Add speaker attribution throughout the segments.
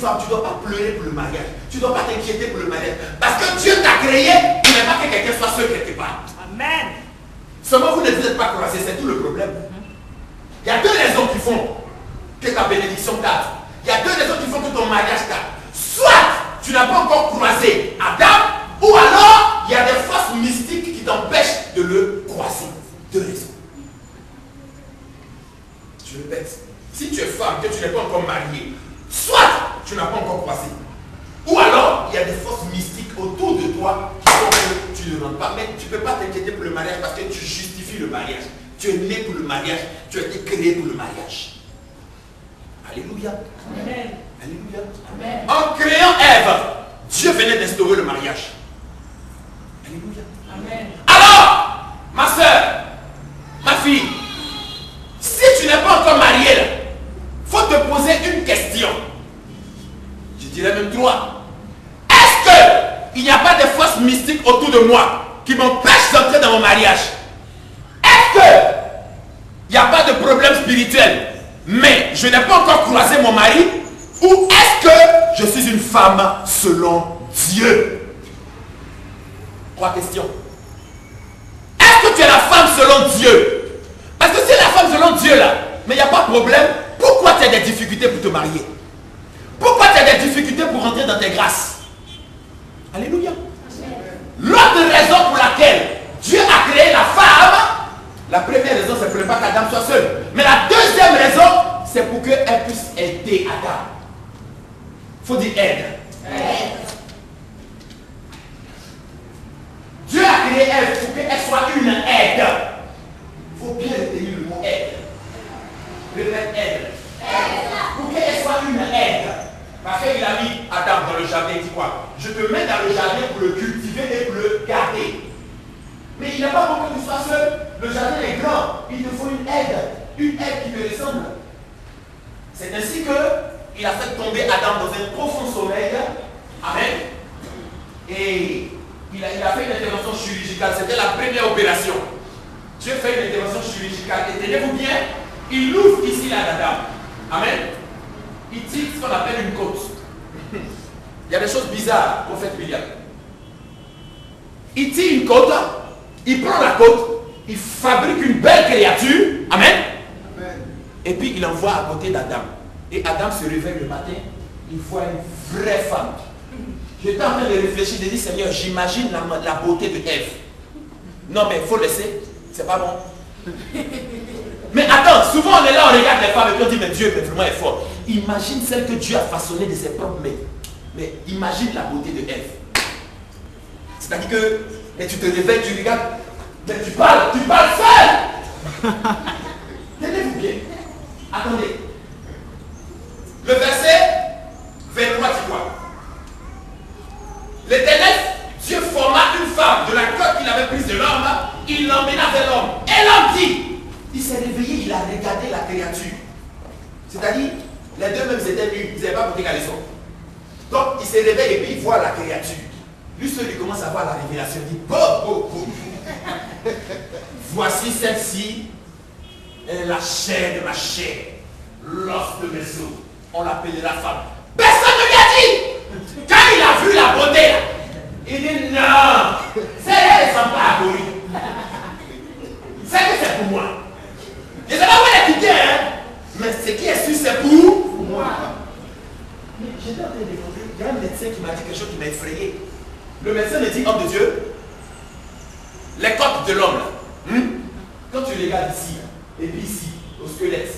Speaker 1: femme, tu ne dois pas pleurer pour le mariage. Tu ne dois pas t'inquiéter pour le mariage. Parce que Dieu t'a créé, il n'est pas que quelqu'un soit seul quelque part.
Speaker 2: Amen.
Speaker 1: Seulement vous ne vous êtes pas croisés, c'est tout le problème. Il y a deux raisons qui font que ta bénédiction date. Il y a deux raisons qui font que ton mariage date. Soit tu n'as pas encore croisé Adam, ou alors il y a des forces mystiques qui t'empêchent de le croiser. Deux raisons. Je répète, si tu es femme, que tu n'es pas encore mariée, soit tu n'as pas encore croisé, ou alors il y a des forces mystiques autour de toi qui font que tu ne rentres pas. Mais tu ne peux pas t'inquiéter pour le mariage parce que tu justifies le mariage. Tu es né pour le mariage, tu as été créé pour le mariage. Alléluia.
Speaker 2: Amen.
Speaker 1: Alléluia.
Speaker 2: Amen.
Speaker 1: En créant Ève, Dieu venait d'instaurer le mariage. Alléluia.
Speaker 2: Amen.
Speaker 1: Alors, ma soeur, ma fille, si tu n'es pas encore mariée, il faut te poser une question. Je dirais même trois. Est-ce qu'il n'y a pas de forces mystiques autour de moi qui m'empêchent d'entrer dans mon mariage? Est-ce qu'il n'y a pas de problème spirituel, mais je n'ai pas encore croisé mon mari? Ou est-ce que je suis une femme selon Dieu? Trois questions. Est-ce que tu es la femme selon Dieu? Parce que si c'est la femme selon Dieu là, mais il n'y a pas de problème, pourquoi tu as des difficultés pour te marier? Pourquoi tu as des difficultés pour rentrer dans tes grâces? Alléluia. L'autre raison pour laquelle Dieu a créé la femme, la première raison c'est pour ne pas qu'Adam soit seul. Mais la deuxième raison, c'est pour qu'elle puisse aider Adam. Il faut dire aide. Dieu a créé Ève pour qu'elle soit une aide. Il faut bien retenir le mot aide. Répète aide. Pour qu'elle soit une aide. Parce qu'il a mis Adam dans le jardin, il dit quoi? Je te mets dans le jardin pour le cultiver et pour le garder. Mais il n'a pas besoin que tu sois seul. Le jardin est grand. Il te faut une aide qui te ressemble. C'est ainsi qu'il a fait tomber Adam dans un profond sommeil. Amen. Et il a fait une intervention chirurgicale. C'était la première opération. Dieu fait une intervention chirurgicale. Et tenez-vous bien, il ouvre ici la dame. Amen. Il tire ce qu'on appelle une côte. Il y a des choses bizarres, prophète William. Il tire une côte, il prend la côte, il fabrique une belle créature. Amen. Amen. Et puis il envoie à côté d'Adam. Et Adam se réveille le matin, il voit une vraie femme. J'étais en train de réfléchir, de dire Seigneur, j'imagine la beauté de Ève. Non mais il faut laisser, c'est pas bon. Mais attends, souvent on est là, on regarde les femmes et puis on dit mais Dieu mais vraiment est fort. Imagine celle que Dieu a façonnée de ses propres mains. Mais imagine la beauté de Ève. C'est-à-dire que mais tu te réveilles, tu regardes, mais tu parles seul. Tenez-vous bien. Attendez. Le verset 23 dit quoi? L'Éternel, Dieu forma une femme de la côte qu'il avait prise de l'homme, il l'emmena vers l'homme. Et l'homme dit, il s'est réveillé, il a regardé la créature. C'est-à-dire, les deux mêmes étaient nus, ils n'avaient pas porté caleçon. Donc, il se réveille et puis il voit la créature. Lui seul, il commence à voir la révélation. Il dit, voici celle-ci, elle est la chair de ma chair, l'os de mes os. On l'appellera femme. Personne ne lui a dit. Quand il a vu la beauté, il dit non, celle-là ne semble pas abolie. C'est que c'est pour moi. Je ne sais pas où elle est quittée, hein. Mais ce qui est sûr, c'est pour moi. Mais j'étais en train de découvrir, il y a un médecin qui m'a dit quelque chose qui m'a effrayé. Le médecin me dit, homme de Dieu, les côtes de l'homme, quand tu regardes ici, et puis ici, au squelette,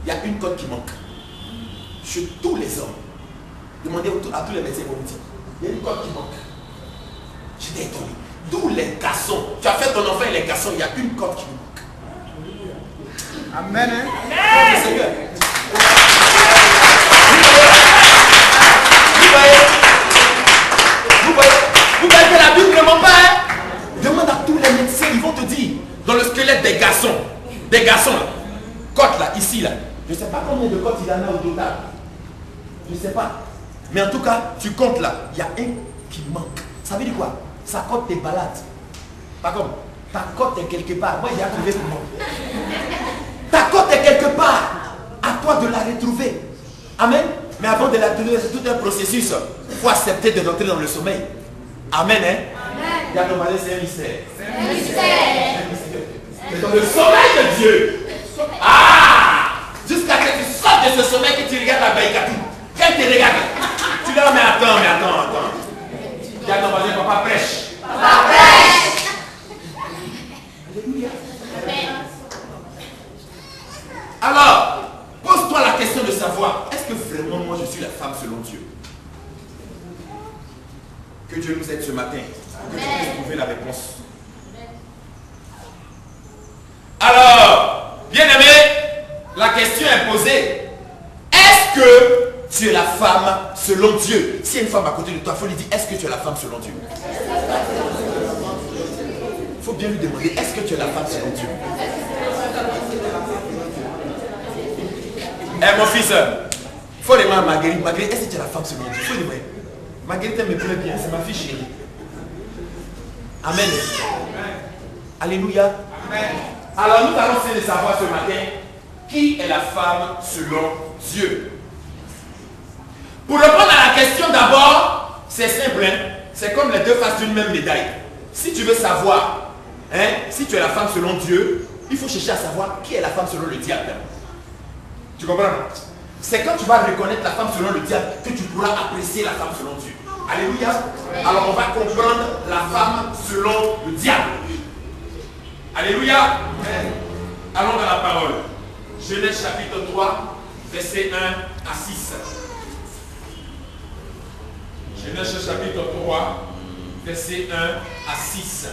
Speaker 1: il y a une côte qui manque. Chez tous les hommes. Demandez à tous les médecins, ils vont me dire, il y a une côte qui manque. J'étais étonné. Tous les garçons, tu as fait ton enfant et les garçons, il y a une côte qui manque.
Speaker 3: Amen.
Speaker 1: Amen. Seigneur. Vous voyez que la Bible ne ment pas, hein? Demande à tous les médecins, ils vont te dire, dans le squelette des garçons là, côte là, ici là, je ne sais pas combien de côtes il y en a au total. Je ne sais pas. Mais en tout cas, tu comptes là, il y a un qui manque. Ça veut dire quoi? Sa côte te balade. Pas comme, ta côte est quelque part. Moi, il a trouvé pour moi. Ta côte est quelque part. À toi de la retrouver. Amen. Mais avant de la tenir, c'est tout un processus. Il faut accepter de rentrer dans le sommeil. Amen, hein? Amen. Regarde, on va dire, c'est un mystère. C'est un mystère. C'est dans le sommeil de Dieu. Ah! Jusqu'à ce que tu sortes de ce sommeil que tu regardes la Baïkatou. Quand tu regardes, tu dis, mais attends. Regarde, on va dire, papa prêche. Papa prêche. Alléluia. Alors, pose-toi la question de savoir, est-ce que vraiment moi je suis la femme selon Dieu? Que Dieu nous aide ce matin, que tu puisses trouver la réponse. Alors, bien-aimé, la question est posée. Est-ce que tu es la femme selon Dieu? S'il y a une femme à côté de toi, il faut lui dire, est-ce que tu es la femme selon Dieu? Il faut bien lui demander, est-ce que tu es la femme selon Dieu? Eh mon fils, il faut demander à Marguerite. Marguerite, est-ce que tu es la femme selon Dieu? Il faut demander. Marguerite, elle me plaît bien, c'est ma fille chérie. Amen. Alléluia. Amen. Alors nous allons essayer de savoir ce matin qui est la femme selon Dieu. Pour répondre à la question d'abord, c'est simple, hein? C'est comme les deux faces d'une même médaille. Si tu veux savoir, hein, si tu es la femme selon Dieu, il faut chercher à savoir qui est la femme selon le diable. Tu comprends? C'est quand tu vas reconnaître la femme selon le diable que tu pourras apprécier la femme selon Dieu. Alléluia. Alors on va comprendre la femme selon le diable. Alléluia. Allons dans la parole. Genèse chapitre 3, versets 1 à 6. Genèse chapitre 3, versets 1 à 6.